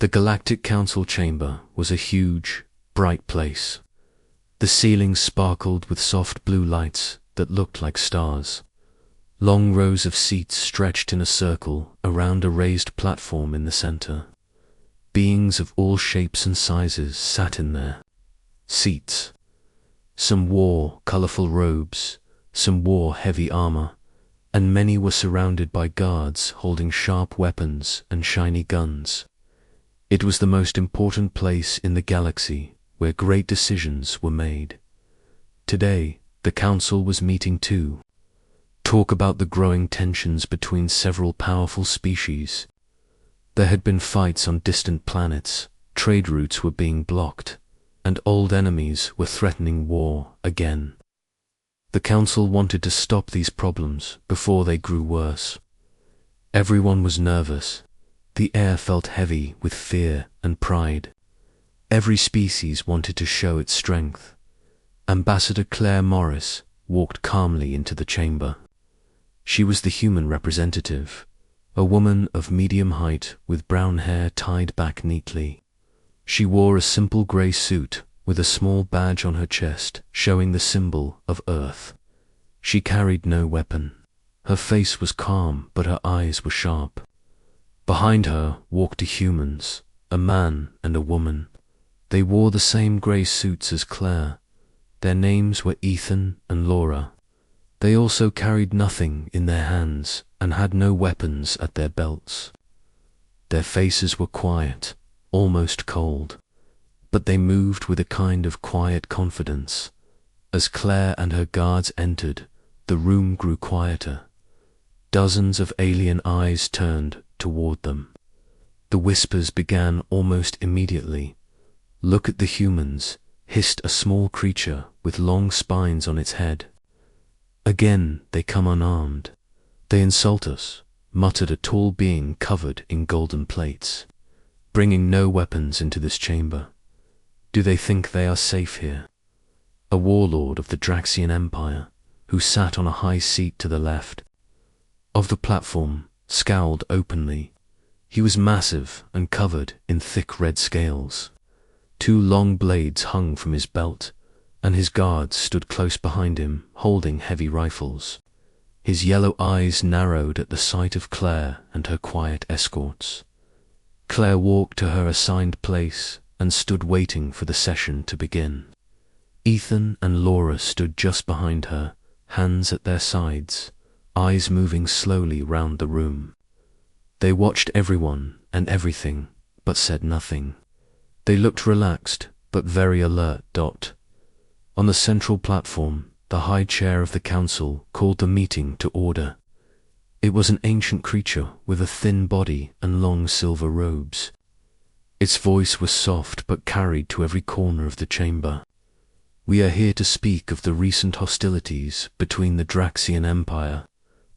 The Galactic Council chamber was a huge, bright place. The ceiling sparkled with soft blue lights that looked like stars. Long rows of seats stretched in a circle around a raised platform in the center. Beings of all shapes and sizes sat in their seats. Some wore colorful robes, some wore heavy armor, and many were surrounded by guards holding sharp weapons and shiny guns. It was the most important place in the galaxy where great decisions were made. Today, the council was meeting to talk about the growing tensions between several powerful species. There had been fights on distant planets, trade routes were being blocked, and old enemies were threatening war again. The council wanted to stop these problems before they grew worse. Everyone was nervous. The air felt heavy with fear and pride. Every species wanted to show its strength. Ambassador Claire Morris walked calmly into the chamber. She was the human representative, a woman of medium height with brown hair tied back neatly. She wore a simple grey suit with a small badge on her chest showing the symbol of Earth. She carried no weapon. Her face was calm, but her eyes were sharp. Behind her walked two humans, a man and a woman. They wore the same grey suits as Claire. Their names were Ethan and Laura. They also carried nothing in their hands and had no weapons at their belts. Their faces were quiet, almost cold, but they moved with a kind of quiet confidence. As Claire and her guards entered, the room grew quieter. Dozens of alien eyes turned toward them. The whispers began almost immediately. "Look at the humans," hissed a small creature with long spines on its head. "Again they come unarmed. They insult us," muttered a tall being covered in golden plates. "Bringing no weapons into this chamber. Do they think they are safe here?" A warlord of the Draxian Empire, who sat on a high seat to the left of the platform, scowled openly. He was massive and covered in thick red scales. Two long blades hung from his belt, and his guards stood close behind him, holding heavy rifles. His yellow eyes narrowed at the sight of Claire and her quiet escorts. Claire walked to her assigned place and stood waiting for the session to begin. Ethan and Laura stood just behind her, hands at their sides, eyes moving slowly round the room. They watched everyone and everything, but said nothing. They looked relaxed, but very alert. On the central platform, the high chair of the council called the meeting to order. It was an ancient creature with a thin body and long silver robes. Its voice was soft but carried to every corner of the chamber. "We are here to speak of the recent hostilities between the Draxian Empire,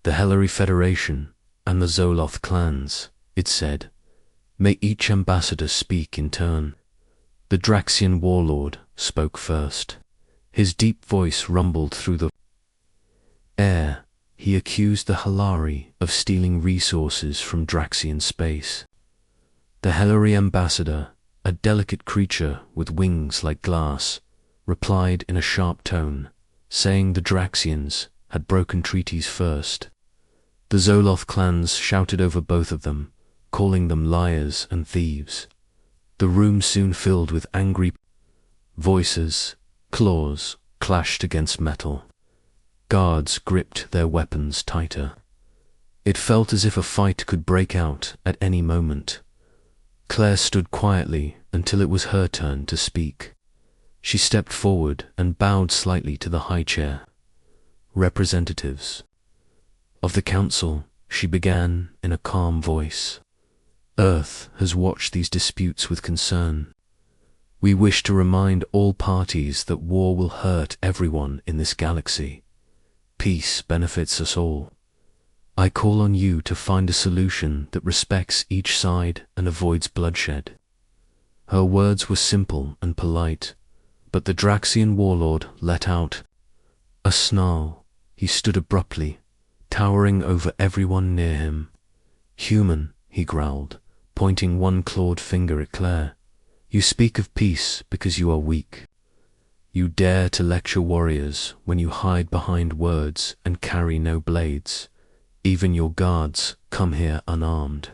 the Hellery Federation, and the Zoloth clans," it said. "May each ambassador speak in turn." The Draxian warlord spoke first. His deep voice rumbled through the air. He accused the Hellery of stealing resources from Draxian space. The Hellery ambassador, a delicate creature with wings like glass, replied in a sharp tone, saying the Draxians had broken treaties first. The Zoloth clans shouted over both of them, calling them liars and thieves. The room soon filled with angry voices. Claws clashed against metal. Guards gripped their weapons tighter. It felt as if a fight could break out at any moment. Claire stood quietly until it was her turn to speak. She stepped forward and bowed slightly to the high chair. "Representatives of the council," she began in a calm voice. "Earth has watched these disputes with concern. We wish to remind all parties that war will hurt everyone in this galaxy. Peace benefits us all. I call on you to find a solution that respects each side and avoids bloodshed." Her words were simple and polite, but the Draxian warlord let out a snarl. He stood abruptly, towering over everyone near him. "Human," he growled, pointing one clawed finger at Claire. "You speak of peace because you are weak. You dare to lecture warriors when you hide behind words and carry no blades. Even your guards come here unarmed.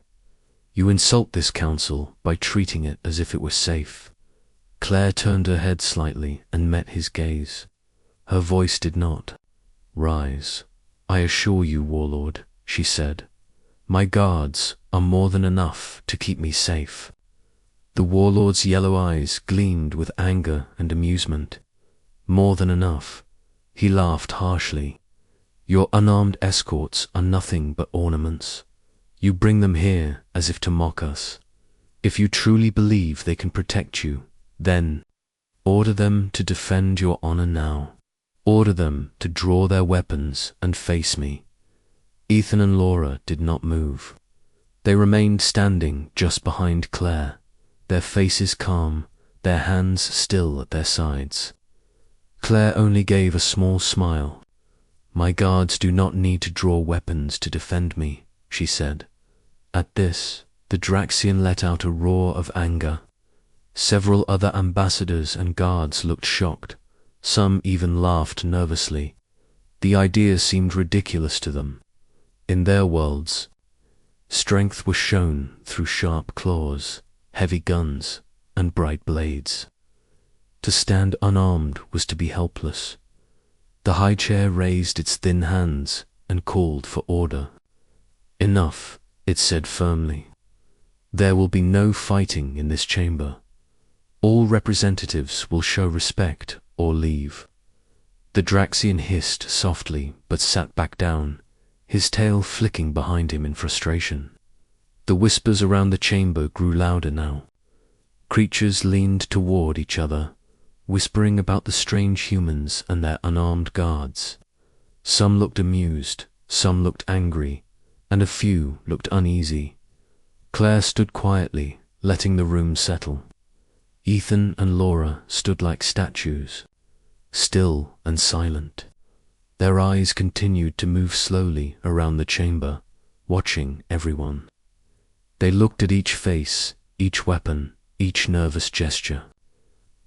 You insult this council by treating it as if it were safe." Claire turned her head slightly and met his gaze. Her voice did not rise. "I assure you, warlord," she said, "my guards are more than enough to keep me safe." The warlord's yellow eyes gleamed with anger and amusement. "More than enough?" He laughed harshly. "Your unarmed escorts are nothing but ornaments. You bring them here as if to mock us. If you truly believe they can protect you, then order them to defend your honor now. Order them to draw their weapons and face me." Ethan and Laura did not move. They remained standing just behind Claire, their faces calm, their hands still at their sides. Claire only gave a small smile. "My guards do not need to draw weapons to defend me," she said. At this, the Draxian let out a roar of anger. Several other ambassadors and guards looked shocked. Some even laughed nervously. The idea seemed ridiculous to them. In their worlds, strength was shown through sharp claws, heavy guns, and bright blades. To stand unarmed was to be helpless. The high chair raised its thin hands and called for order. "Enough," it said firmly. "There will be no fighting in this chamber. All representatives will show respect or leave." The Draxian hissed softly but sat back down, his tail flicking behind him in frustration. The whispers around the chamber grew louder now. Creatures leaned toward each other, whispering about the strange humans and their unarmed guards. Some looked amused, some looked angry, and a few looked uneasy. Claire stood quietly, letting the room settle. Ethan and Laura stood like statues, still and silent. Their eyes continued to move slowly around the chamber, watching everyone. They looked at each face, each weapon, each nervous gesture.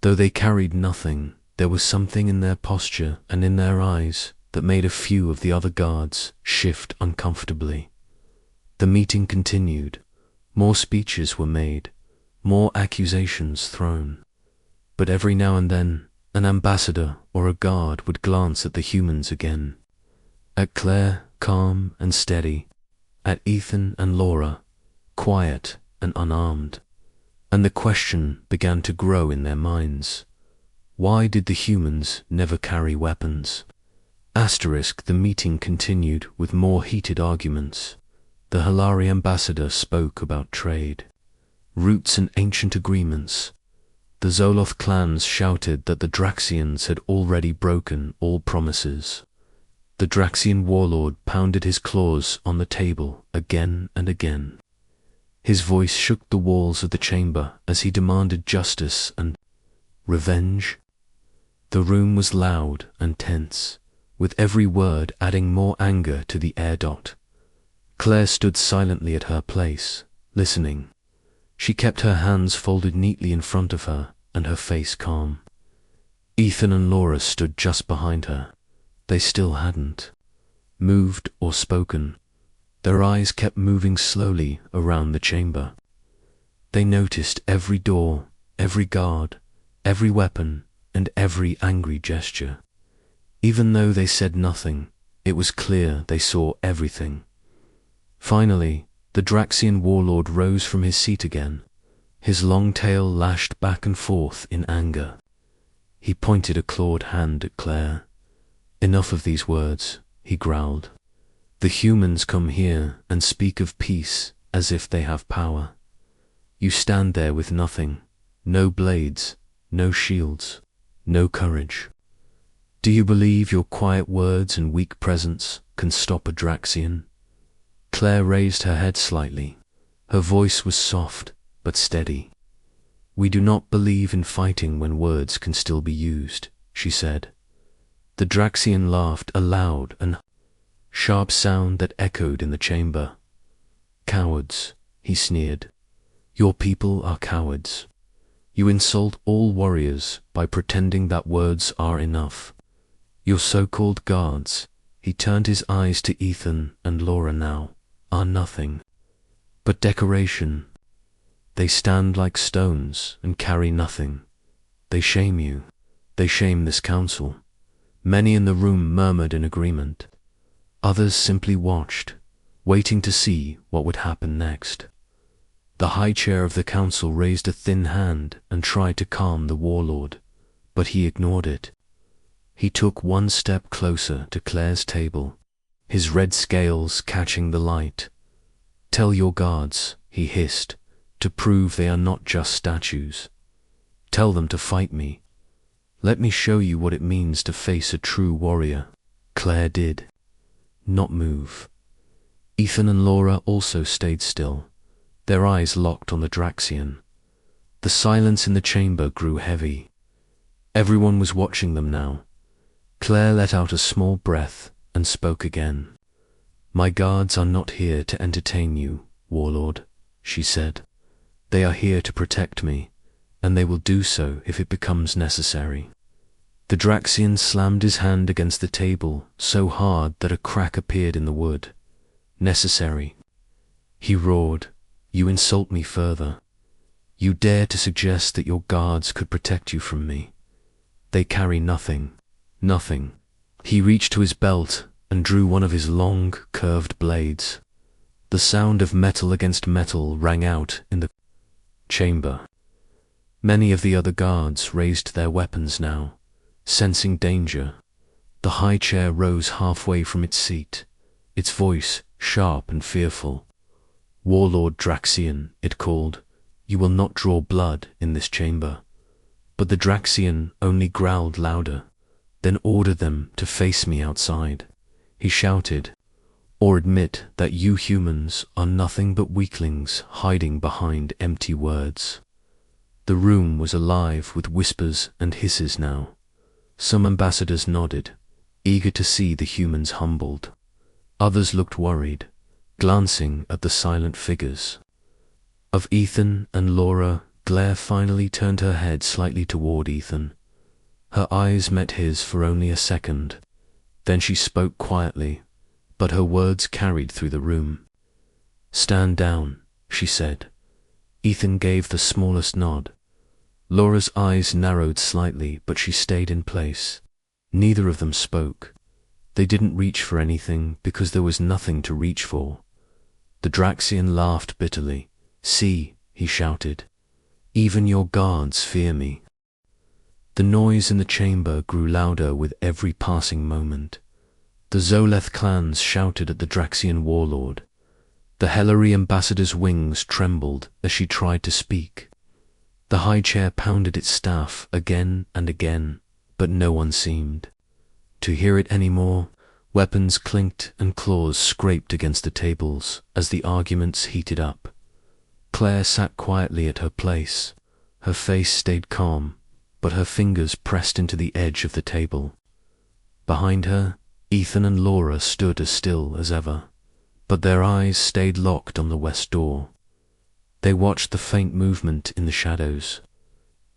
Though they carried nothing, there was something in their posture and in their eyes that made a few of the other guards shift uncomfortably. The meeting continued. More speeches were made, more accusations thrown. But every now and then, an ambassador or a guard would glance at the humans again. At Claire, calm and steady. At Ethan and Laura, quiet and unarmed. And the question began to grow in their minds. Why did the humans never carry weapons? The meeting continued with more heated arguments. The Halari ambassador spoke about trade, roots and ancient agreements. The Zoloth clans shouted that the Draxians had already broken all promises. The Draxian warlord pounded his claws on the table again and again. His voice shook the walls of the chamber as he demanded justice and revenge. The room was loud and tense, with every word adding more anger to the air dot. Claire stood silently at her place, listening. She kept her hands folded neatly in front of her and her face calm. Ethan and Laura stood just behind her. They still hadn't moved or spoken. Their eyes kept moving slowly around the chamber. They noticed every door, every guard, every weapon, and every angry gesture. Even though they said nothing, it was clear they saw everything. Finally, the Draxian warlord rose from his seat again. His long tail lashed back and forth in anger. He pointed a clawed hand at Claire. "Enough of these words," he growled. "The humans come here and speak of peace as if they have power. You stand there with nothing, no blades, no shields, no courage. Do you believe your quiet words and weak presence can stop a Draxian?" Claire raised her head slightly. Her voice was soft but steady. "We do not believe in fighting when words can still be used," she said. The Draxian laughed, a loud and sharp sound that echoed in the chamber. "Cowards," he sneered. Your people are cowards. You insult all warriors by pretending that words are enough. Your so-called guards, he turned his eyes to Ethan and Laura now, are nothing but decoration. They stand like stones and carry nothing. They shame you. They shame this council. Many in the room murmured in agreement. Others simply watched, waiting to see what would happen next. The high chair of the council raised a thin hand and tried to calm the warlord, but he ignored it. He took one step closer to Claire's table, his red scales catching the light. "Tell your guards," he hissed, "to prove they are not just statues. Tell them to fight me. Let me show you what it means to face a true warrior." Claire did not move. Ethan and Laura also stayed still, their eyes locked on the Draxian. The silence in the chamber grew heavy. Everyone was watching them now. Claire let out a small breath and spoke again. "My guards are not here to entertain you, warlord," she said. "They are here to protect me, and they will do so if it becomes necessary." The Draxian slammed his hand against the table so hard that a crack appeared in the wood. "Necessary," he roared. "You insult me further. You dare to suggest that your guards could protect you from me. They carry nothing. Nothing." He reached to his belt and drew one of his long, curved blades. The sound of metal against metal rang out in the chamber. Many of the other guards raised their weapons now, sensing danger. The high chair rose halfway from its seat, its voice sharp and fearful. "Warlord Draxian," it called, "you will not draw blood in this chamber." But the Draxian only growled louder, then ordered them to face me outside. He shouted, "Or admit that you humans are nothing but weaklings hiding behind empty words." The room was alive with whispers and hisses now. Some ambassadors nodded, eager to see the humans humbled. Others looked worried, glancing at the silent figures. Of Ethan and Laura, Claire finally turned her head slightly toward Ethan. Her eyes met his for only a second. Then she spoke quietly, but her words carried through the room. "Stand down," she said. Ethan gave the smallest nod. Laura's eyes narrowed slightly, but she stayed in place. Neither of them spoke. They didn't reach for anything because there was nothing to reach for. The Draxian laughed bitterly. "See," he shouted, "even your guards fear me." The noise in the chamber grew louder with every passing moment. The Zoleth clans shouted at the Draxian warlord. The Hellery ambassador's wings trembled as she tried to speak. The high chair pounded its staff again and again, but no one seemed to hear it anymore. Weapons clinked and claws scraped against the tables as the arguments heated up. Claire sat quietly at her place. Her face stayed calm, but her fingers pressed into the edge of the table. Behind her, Ethan and Laura stood as still as ever, but their eyes stayed locked on the west door. They watched the faint movement in the shadows.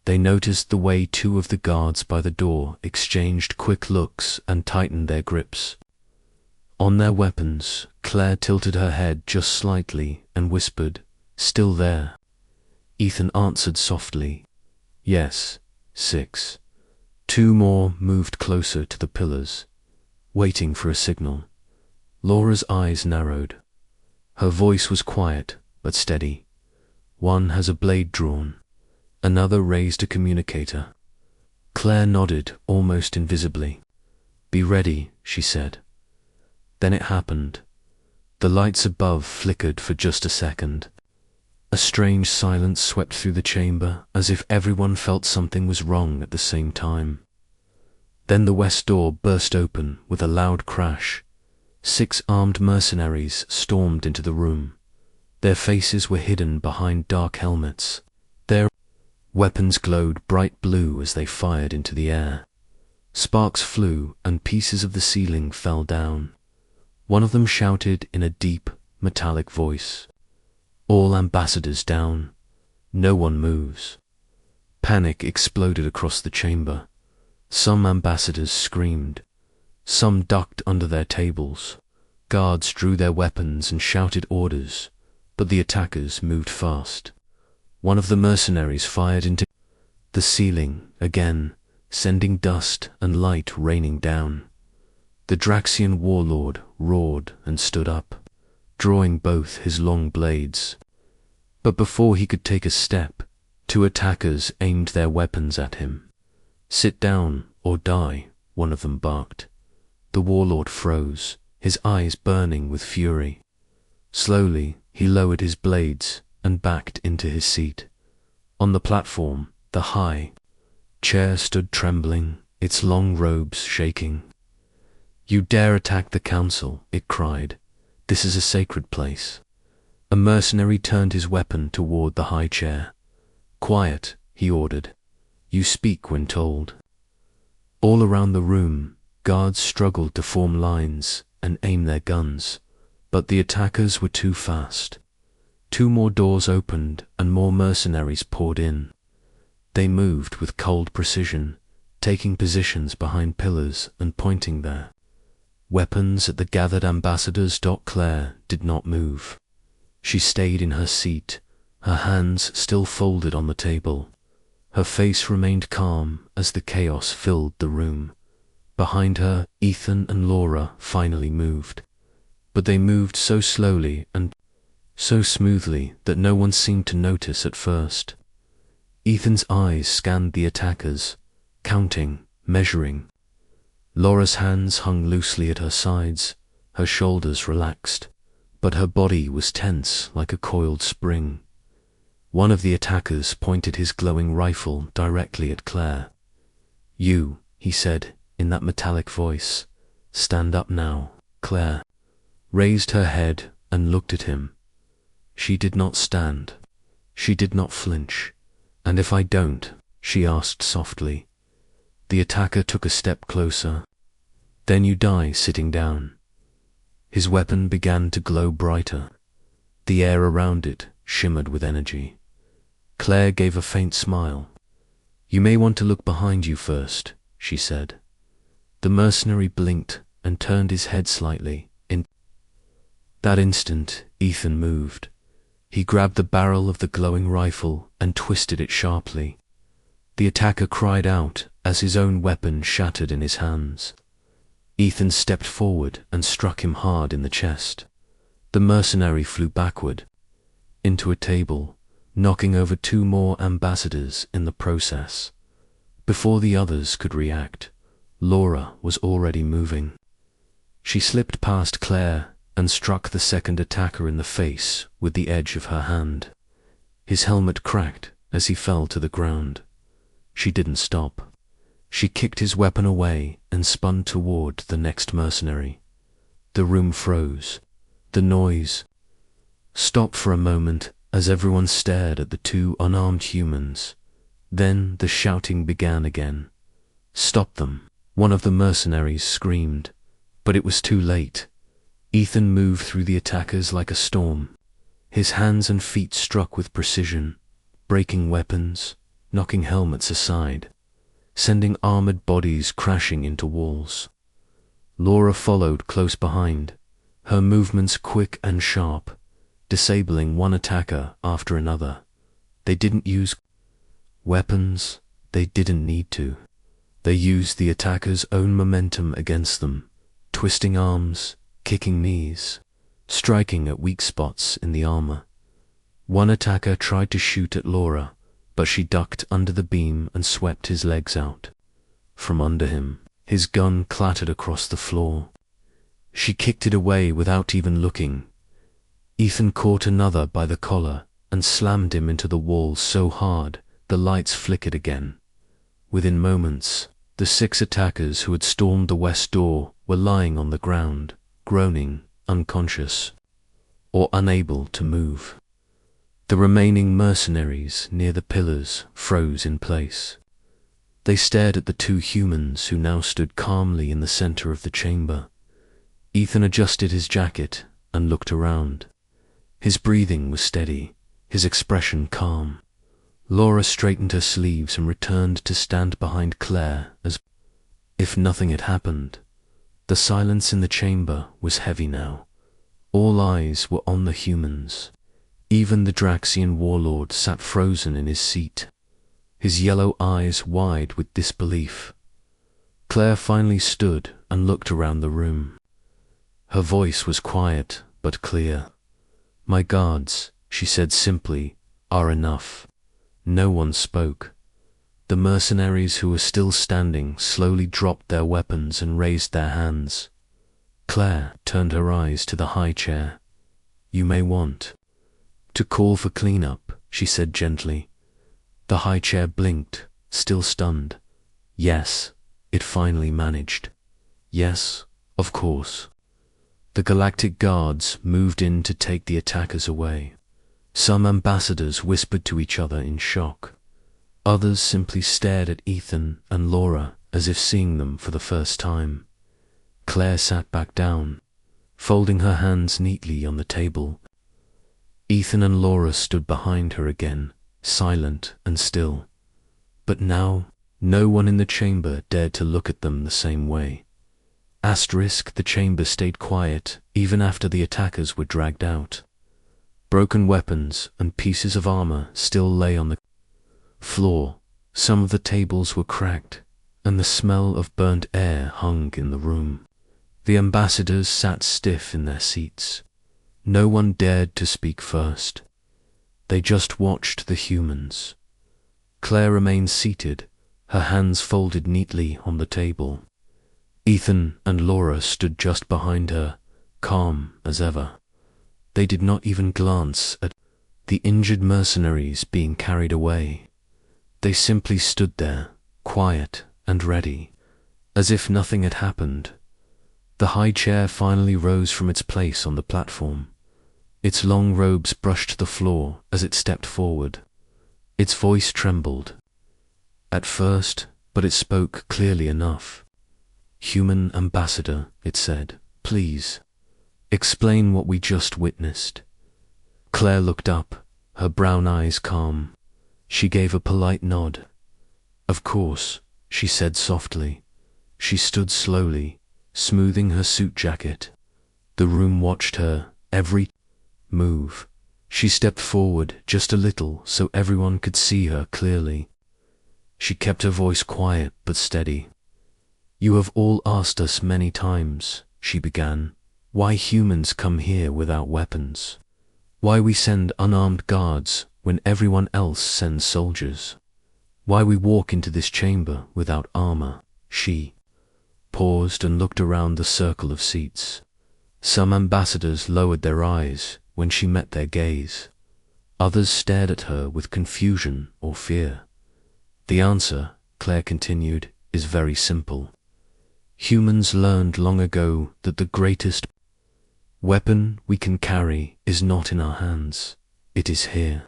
They noticed the way two of the guards by the door exchanged quick looks and tightened their grips. On their weapons, Claire tilted her head just slightly and whispered, "Still there?" Ethan answered softly, "Yes, 6. Two more moved closer to the pillars, waiting for a signal. Laura's eyes narrowed. Her voice was quiet but steady. "One has a blade drawn. Another raised a communicator." Claire nodded almost invisibly. "Be ready," she said. Then it happened. The lights above flickered for just a second. A strange silence swept through the chamber, as if everyone felt something was wrong at the same time. Then the west door burst open with a loud crash. 6 armed mercenaries stormed into the room. Their faces were hidden behind dark helmets. Their weapons glowed bright blue as they fired into the air. Sparks flew and pieces of the ceiling fell down. One of them shouted in a deep, metallic voice, "All ambassadors down. No one moves. Panic exploded across the chamber. Some ambassadors screamed. Some ducked under their tables. Guards drew their weapons and shouted orders, but the attackers moved fast. One of the mercenaries fired into the ceiling again, sending dust and light raining down. The Draxian warlord roared and stood up, drawing both his long blades. But before he could take a step, two attackers aimed their weapons at him. "Sit down or die," one of them barked. The warlord froze, his eyes burning with fury. Slowly, he lowered his blades and backed into his seat. On the platform, the high chair stood trembling, its long robes shaking. "You dare attack the council," it cried. "This is a sacred place." A mercenary turned his weapon toward the high chair. "Quiet," he ordered. "You speak when told." All around the room, guards struggled to form lines and aim their guns, but the attackers were too fast. Two more doors opened and more mercenaries poured in. They moved with cold precision, taking positions behind pillars and pointing there. Weapons at the gathered ambassadors. Claire did not move. She stayed in her seat, her hands still folded on the table. Her face remained calm as the chaos filled the room. Behind her, Ethan and Laura finally moved. But they moved so slowly and so smoothly that no one seemed to notice at first. Ethan's eyes scanned the attackers, counting, measuring. Laura's hands hung loosely at her sides, her shoulders relaxed, but her body was tense like a coiled spring. One of the attackers pointed his glowing rifle directly at Claire. "You," he said in that metallic voice, "stand up now." Claire raised her head and looked at him. She did not stand. She did not flinch. "And if I don't?" she asked softly. The attacker took a step closer. "Then you die sitting down." His weapon began to glow brighter. The air around it shimmered with energy. Claire gave a faint smile. "You may want to look behind you first," she said. The mercenary blinked and turned his head slightly. In that instant, Ethan moved. He grabbed the barrel of the glowing rifle and twisted it sharply. The attacker cried out as his own weapon shattered in his hands. Ethan stepped forward and struck him hard in the chest. The mercenary flew backward, into a table, knocking over two more ambassadors in the process. Before the others could react, Laura was already moving. She slipped past Claire and struck the second attacker in the face with the edge of her hand. His helmet cracked as he fell to the ground. She didn't stop. She kicked his weapon away and spun toward the next mercenary. The room froze. The noise stopped for a moment as everyone stared at the two unarmed humans. Then the shouting began again. "Stop them!" one of the mercenaries screamed, but it was too late. Ethan moved through the attackers like a storm. His hands and feet struck with precision, breaking weapons, knocking helmets aside, sending armored bodies crashing into walls. Laura followed close behind, her movements quick and sharp, disabling one attacker after another. They didn't use weapons. They didn't need to. They used the attacker's own momentum against them, twisting arms, kicking knees, striking at weak spots in the armor. One attacker tried to shoot at Laura, but she ducked under the beam and swept his legs out. From under him, his gun clattered across the floor. She kicked it away without even looking. Ethan caught another by the collar and slammed him into the wall so hard the lights flickered again. Within moments, the 6 attackers who had stormed the west door were lying on the ground, groaning, unconscious, or unable to move. The remaining mercenaries near the pillars froze in place. They stared at the 2 humans who now stood calmly in the center of the chamber. Ethan adjusted his jacket and looked around. His breathing was steady, his expression calm. Laura straightened her sleeves and returned to stand behind Claire as if nothing had happened. The silence in the chamber was heavy now. All eyes were on the humans. Even the Draxian warlord sat frozen in his seat, his yellow eyes wide with disbelief. Claire finally stood and looked around the room. Her voice was quiet but clear. "My guards," she said simply, "are enough." No one spoke. The mercenaries who were still standing slowly dropped their weapons and raised their hands. Claire turned her eyes to the high chair. "You may want to call for cleanup," she said gently. The high chair blinked, still stunned. "Yes," it finally managed. "Yes, of course." The galactic guards moved in to take the attackers away. Some ambassadors whispered to each other in shock. Others simply stared at Ethan and Laura as if seeing them for the first time. Claire sat back down, folding her hands neatly on the table. Ethan and Laura stood behind her again, silent and still. But now, no one in the chamber dared to look at them the same way. The chamber stayed quiet even after the attackers were dragged out. Broken weapons and pieces of armor still lay on the floor. Some of the tables were cracked, and the smell of burnt air hung in the room. The ambassadors sat stiff in their seats. No one dared to speak first. They just watched the humans. Claire remained seated, her hands folded neatly on the table. Ethan and Laura stood just behind her, calm as ever. They did not even glance at the injured mercenaries being carried away. They simply stood there, quiet and ready, as if nothing had happened. The high chair finally rose from its place on the platform. Its long robes brushed the floor as it stepped forward. Its voice trembled. At first, but it spoke clearly enough. "Human ambassador," it said, "please, explain what we just witnessed." Claire looked up, her brown eyes calm. She gave a polite nod. "Of course," she said softly. She stood slowly, smoothing her suit jacket. The room watched her every move. She stepped forward just a little so everyone could see her clearly. She kept her voice quiet but steady. "You have all asked us many times," she began, "why humans come here without weapons. Why we send unarmed guards when everyone else sends soldiers. Why we walk into this chamber without armor." She paused and looked around the circle of seats. Some ambassadors lowered their eyes when she met their gaze. Others stared at her with confusion or fear. "The answer," Claire continued, "is very simple. Humans learned long ago that the greatest weapon we can carry is not in our hands. It is here."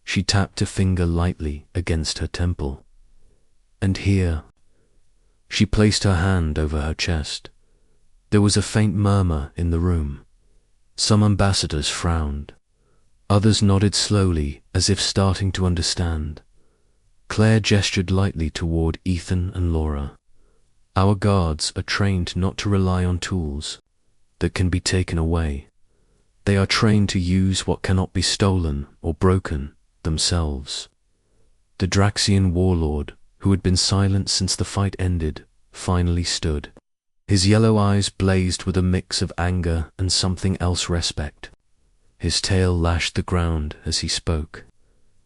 She tapped a finger lightly against her temple. "And here." She placed her hand over her chest. There was a faint murmur in the room. Some ambassadors frowned. Others nodded slowly as if starting to understand. Claire gestured lightly toward Ethan and Laura. "Our guards are trained not to rely on tools that can be taken away. They are trained to use what cannot be stolen or broken themselves." The Draxian warlord, who had been silent since the fight ended, finally stood. His yellow eyes blazed with a mix of anger and something else, respect. His tail lashed the ground as he spoke.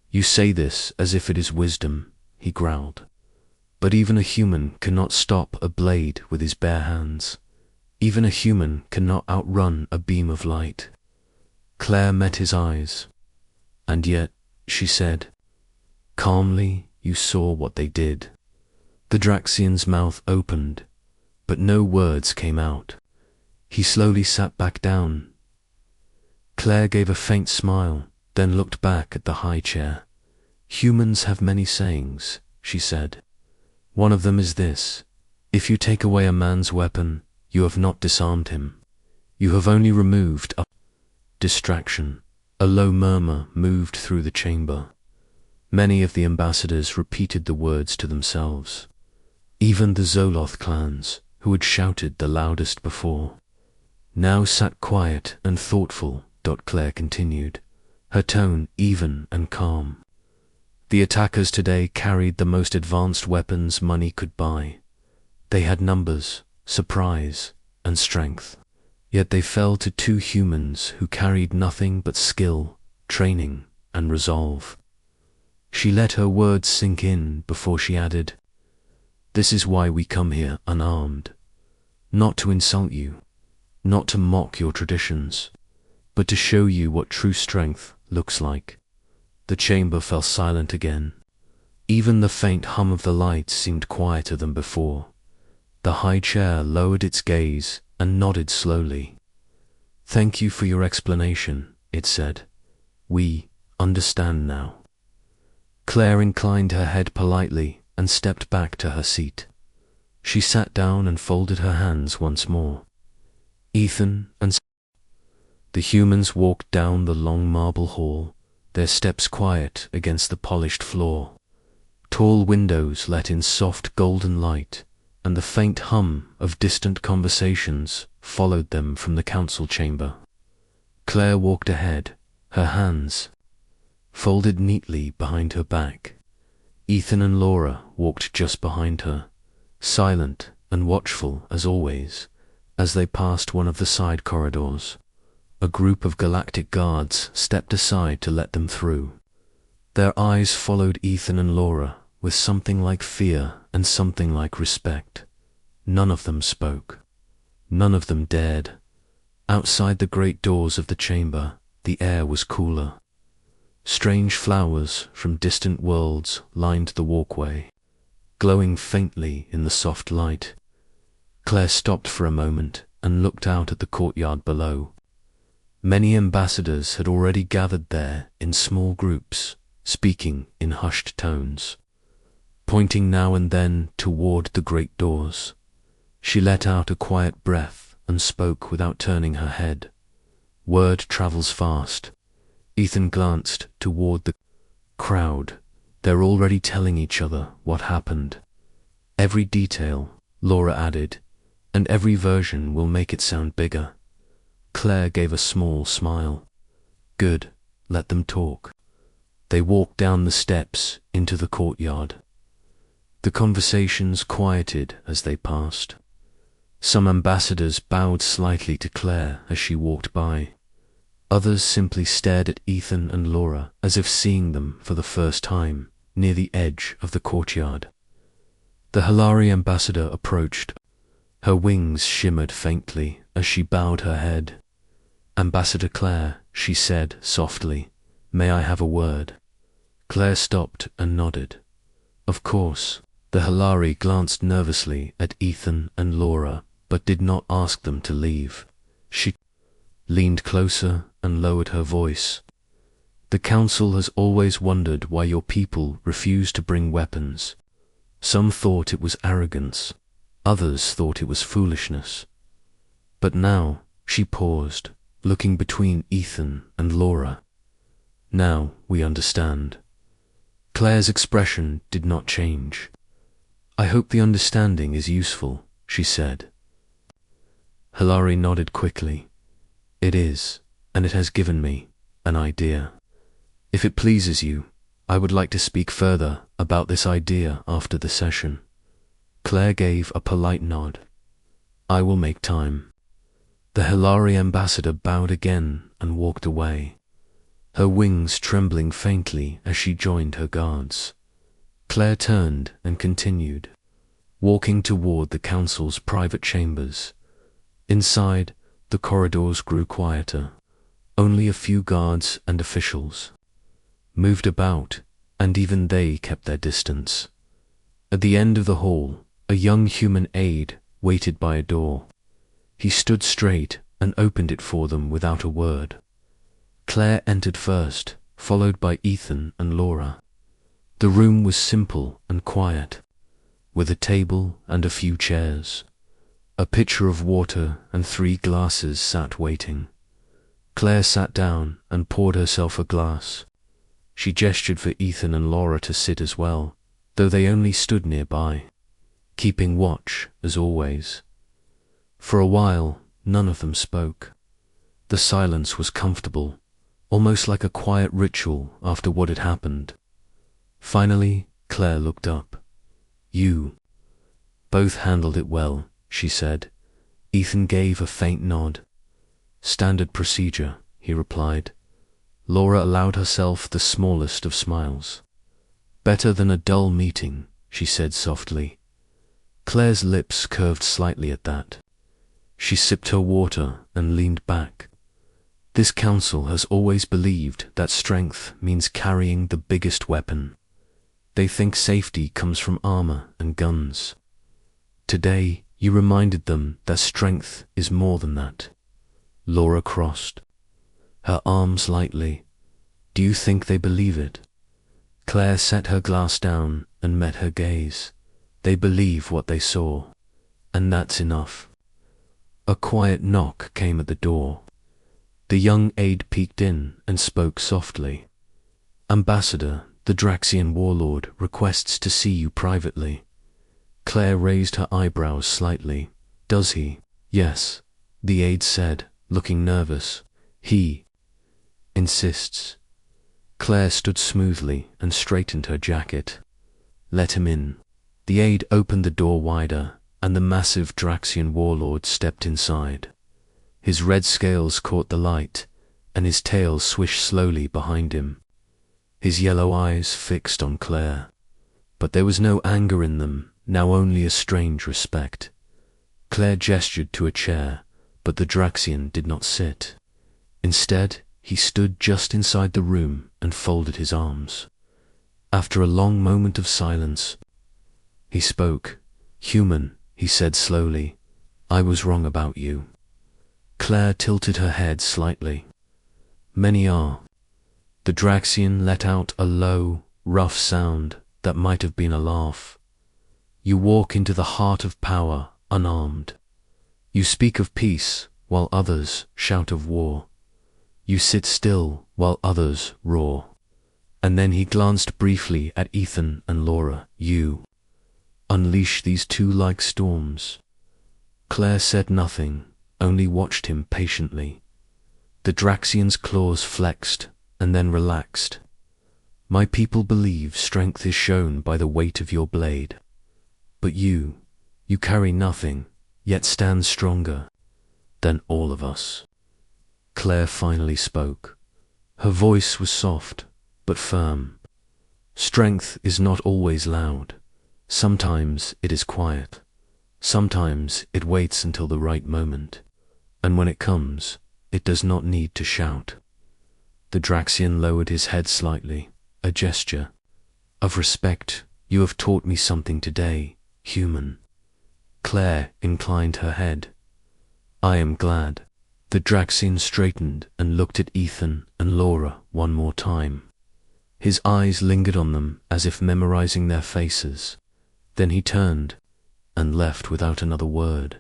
"You say this as if it is wisdom," he growled. "But even a human cannot stop a blade with his bare hands. Even a human cannot outrun a beam of light." Claire met his eyes. "And yet," she said calmly, "you saw what they did." The Draxian's mouth opened, but no words came out. He slowly sat back down. Claire gave a faint smile, then looked back at the high chair. "Humans have many sayings," she said. "One of them is this: if you take away a man's weapon, you have not disarmed him. You have only removed a distraction." A low murmur moved through the chamber. Many of the ambassadors repeated the words to themselves. Even the Zoloth clans, who had shouted the loudest before, now sat quiet and thoughtful. Claire continued, her tone even and calm. The attackers today carried the most advanced weapons money could buy. They had numbers, surprise, and strength. Yet they fell to 2 humans who carried nothing but skill, training, and resolve. She let her words sink in before she added, "This is why we come here unarmed. Not to insult you, not to mock your traditions, but to show you what true strength looks like." The chamber fell silent again. Even the faint hum of the lights seemed quieter than before. The high chair lowered its gaze and nodded slowly. "Thank you for your explanation," it said. "We understand now." Claire inclined her head politely and stepped back to her seat. She sat down and folded her hands once more. Ethan and the humans walked down the long marble hall, their steps quiet against the polished floor. Tall windows let in soft golden light, and the faint hum of distant conversations followed them from the council chamber. Claire walked ahead, her hands folded neatly behind her back. Ethan and Laura walked just behind her, silent and watchful as always. As they passed one of the side corridors, a group of galactic guards stepped aside to let them through. Their eyes followed Ethan and Laura with something like fear and something like respect. None of them spoke. None of them dared. Outside the great doors of the chamber, the air was cooler. Strange flowers from distant worlds lined the walkway, glowing faintly in the soft light. Claire stopped for a moment and looked out at the courtyard below. Many ambassadors had already gathered there in small groups, speaking in hushed tones, pointing now and then toward the great doors. She let out a quiet breath and spoke without turning her head. Word travels fast. Ethan glanced toward the crowd. They're already telling each other what happened. Every detail, Laura added, and every version will make it sound bigger. Claire gave a small smile. Good, let them talk. They walked down the steps into the courtyard. The conversations quieted as they passed. Some ambassadors bowed slightly to Claire as she walked by. Others simply stared at Ethan and Laura as if seeing them for the first time near the edge of the courtyard. The Hilari ambassador approached. Her wings shimmered faintly as she bowed her head. "Ambassador Claire," she said softly, "may I have a word?" Claire stopped and nodded. Of course. The Hilari glanced nervously at Ethan and Laura, but did not ask them to leave. She leaned closer and lowered her voice. "The council has always wondered why your people refused to bring weapons. Some thought it was arrogance, others thought it was foolishness. But now," she paused, looking between Ethan and Laura, "now we understand." Claire's expression did not change. "I hope the understanding is useful," she said. Hilari nodded quickly. "It is, and it has given me an idea. If it pleases you, I would like to speak further about this idea after the session." Claire gave a polite nod. "I will make time." The Hilari ambassador bowed again and walked away, her wings trembling faintly as she joined her guards. Claire turned and continued, walking toward the council's private chambers. Inside, the corridors grew quieter. Only a few guards and officials moved about, and even they kept their distance. At the end of the hall, a young human aide waited by a door. He stood straight and opened it for them without a word. Claire entered first, followed by Ethan and Laura. The room was simple and quiet, with a table and a few chairs. A pitcher of water and 3 glasses sat waiting. Claire sat down and poured herself a glass. She gestured for Ethan and Laura to sit as well, though they only stood nearby, keeping watch, as always. For a while, none of them spoke. The silence was comfortable, almost like a quiet ritual after what had happened. Finally, Claire looked up. "You both handled it well," she said. Ethan gave a faint nod. "Standard procedure," he replied. Laura allowed herself the smallest of smiles. "Better than a dull meeting," she said softly. Claire's lips curved slightly at that. She sipped her water and leaned back. This council has always believed that strength means carrying the biggest weapon. They think safety comes from armor and guns. Today, you reminded them that strength is more than that. Laura crossed her arms lightly. "Do you think they believe it?" Claire set her glass down and met her gaze. "They believe what they saw, and that's enough." A quiet knock came at the door. The young aide peeked in and spoke softly. "Ambassador, the Draxian warlord requests to see you privately." Claire raised her eyebrows slightly. "Does he?" "Yes," the aide said, looking nervous. "He insists." Claire stood smoothly and straightened her jacket. "Let him in." The aide opened the door wider, and the massive Draxian warlord stepped inside. His red scales caught the light, and his tail swished slowly behind him. His yellow eyes fixed on Claire. But there was no anger in them, now only a strange respect. Claire gestured to a chair, but the Draxian did not sit. Instead, he stood just inside the room and folded his arms. After a long moment of silence, he spoke. "Human," he said slowly, "I was wrong about you." Claire tilted her head slightly. "Many are." The Draxian let out a low, rough sound that might have been a laugh. "You walk into the heart of power unarmed. You speak of peace while others shout of war. You sit still while others roar." And then he glanced briefly at Ethan and Laura. "You unleash these two like storms." Claire said nothing, only watched him patiently. The Draxian's claws flexed and then relaxed. "My people believe strength is shown by the weight of your blade. But you carry nothing, yet stand stronger than all of us." Claire finally spoke. Her voice was soft, but firm. "Strength is not always loud. Sometimes it is quiet. Sometimes it waits until the right moment. And when it comes, it does not need to shout." The Draxian lowered his head slightly, a gesture of respect. "You have taught me something today, human." Claire inclined her head. "I am glad." The Draxian straightened and looked at Ethan and Laura one more time. His eyes lingered on them as if memorizing their faces. Then he turned and left without another word.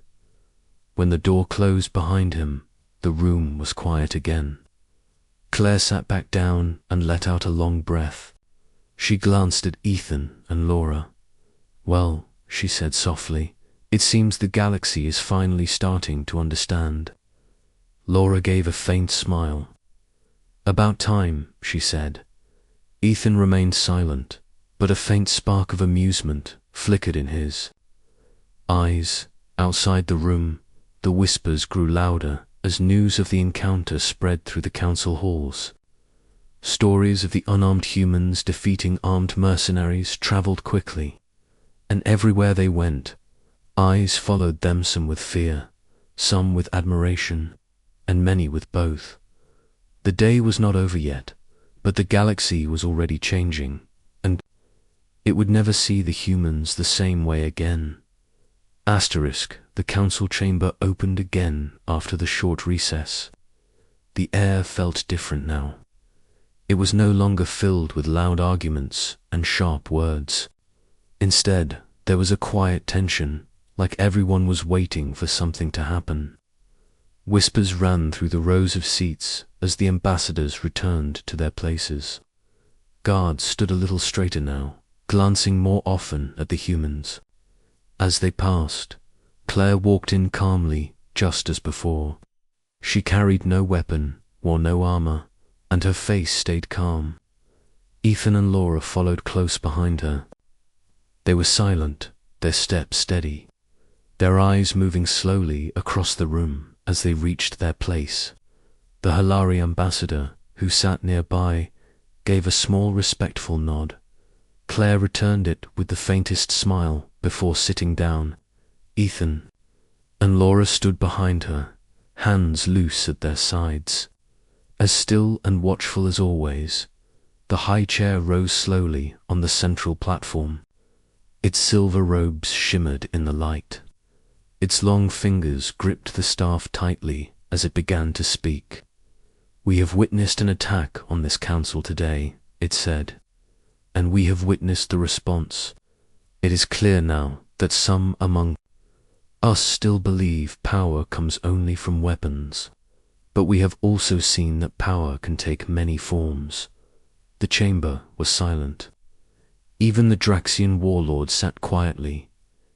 When the door closed behind him, the room was quiet again. Claire sat back down and let out a long breath. She glanced at Ethan and Laura. "Well," she said softly, "it seems the galaxy is finally starting to understand." Laura gave a faint smile. "About time," she said. Ethan remained silent, but a faint spark of amusement flickered in his eyes. Outside the room, the whispers grew louder as news of the encounter spread through the council halls. Stories of the unarmed humans defeating armed mercenaries traveled quickly, and everywhere they went, eyes followed them, some with fear, some with admiration, and many with both. The day was not over yet, but the galaxy was already changing, and it would never see the humans the same way again. The council chamber opened again after the short recess. The air felt different now. It was no longer filled with loud arguments and sharp words. Instead, there was a quiet tension, like everyone was waiting for something to happen. Whispers ran through the rows of seats as the ambassadors returned to their places. guards stood a little straighter now, glancing more often at the humans. As they passed, Claire walked in calmly, just as before. She carried no weapon, wore no armor, and her face stayed calm. Ethan and Laura followed close behind her. They were silent, their steps steady, their eyes moving slowly across the room as they reached their place. The Halari ambassador, who sat nearby, gave a small respectful nod. Claire returned it with the faintest smile before sitting down. Ethan and Laura stood behind her, hands loose at their sides. As still and watchful as always, the high chair rose slowly on the central platform. Its silver robes shimmered in the light. Its long fingers gripped the staff tightly as it began to speak. "We have witnessed an attack on this council today," it said, "and we have witnessed the response. It is clear now that some among us still believe power comes only from weapons, but we have also seen that power can take many forms." The chamber was silent. Even the Draxian warlord sat quietly,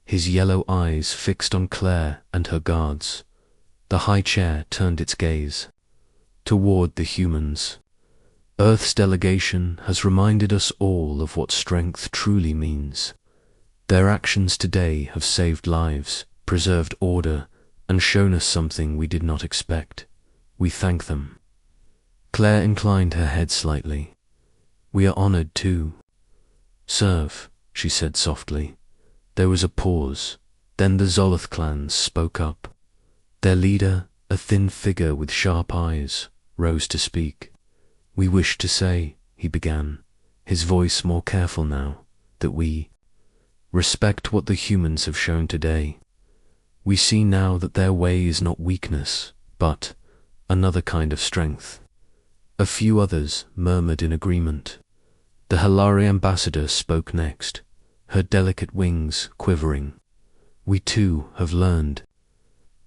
his yellow eyes fixed on Claire and her guards. The high chair turned its gaze toward the humans. "Earth's delegation has reminded us all of what strength truly means. Their actions today have saved lives, preserved order, and shown us something we did not expect. We thank them." Claire inclined her head slightly. "We are honored too." "Serve," she said softly. There was a pause. Then the Zoloth clans spoke up. Their leader, a thin figure with sharp eyes, rose to speak. "We wish to say," he began, his voice more careful now, "that we respect what the humans have shown today. We see now that their way is not weakness, but another kind of strength." A few others murmured in agreement. The Halari ambassador spoke next, her delicate wings quivering. "We too have learned.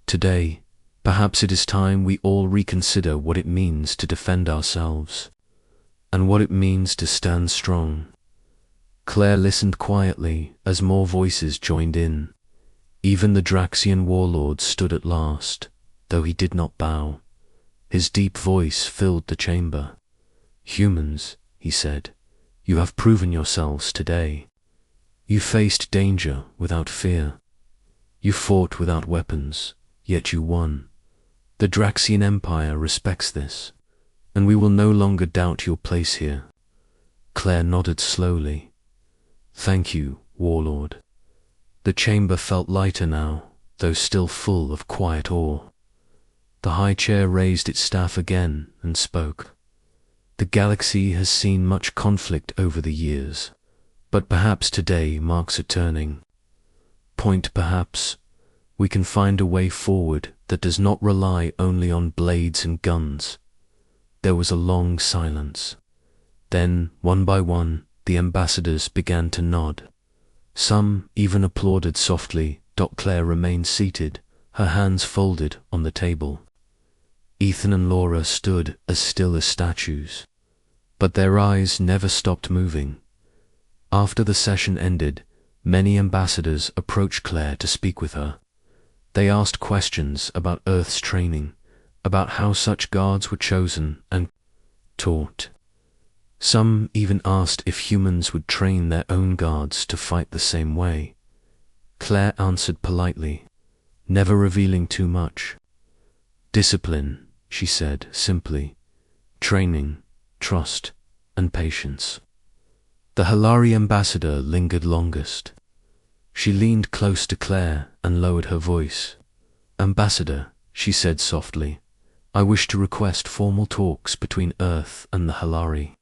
Today, perhaps it is time we all reconsider what it means to defend ourselves, and what it means to stand strong." Claire listened quietly as more voices joined in. Even the Draxian warlord stood at last, though he did not bow. His deep voice filled the chamber. "Humans," he said, "you have proven yourselves today. You faced danger without fear. You fought without weapons, yet you won. The Draxian Empire respects this, and we will no longer doubt your place here." Claire nodded slowly. "Thank you, warlord." The chamber felt lighter now, though still full of quiet awe. The high chair raised its staff again and spoke. "The galaxy has seen much conflict over the years, but perhaps today marks a turning point. Perhaps we can find a way forward that does not rely only on blades and guns." There was a long silence. Then, one by one, the ambassadors began to nod. Some even applauded softly. Claire remained seated, her hands folded on the table. Ethan and Laura stood as still as statues, but their eyes never stopped moving. After the session ended, many ambassadors approached Claire to speak with her. They asked questions about Earth's training, about how such guards were chosen and taught. Some even asked if humans would train their own guards to fight the same way. Claire answered politely, never revealing too much. "Discipline," she said simply, "training, trust, and patience." The Halari ambassador lingered longest. She leaned close to Claire and lowered her voice. "Ambassador," she said softly, "I wish to request formal talks between Earth and the Halari.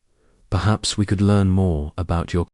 Perhaps we could learn more about your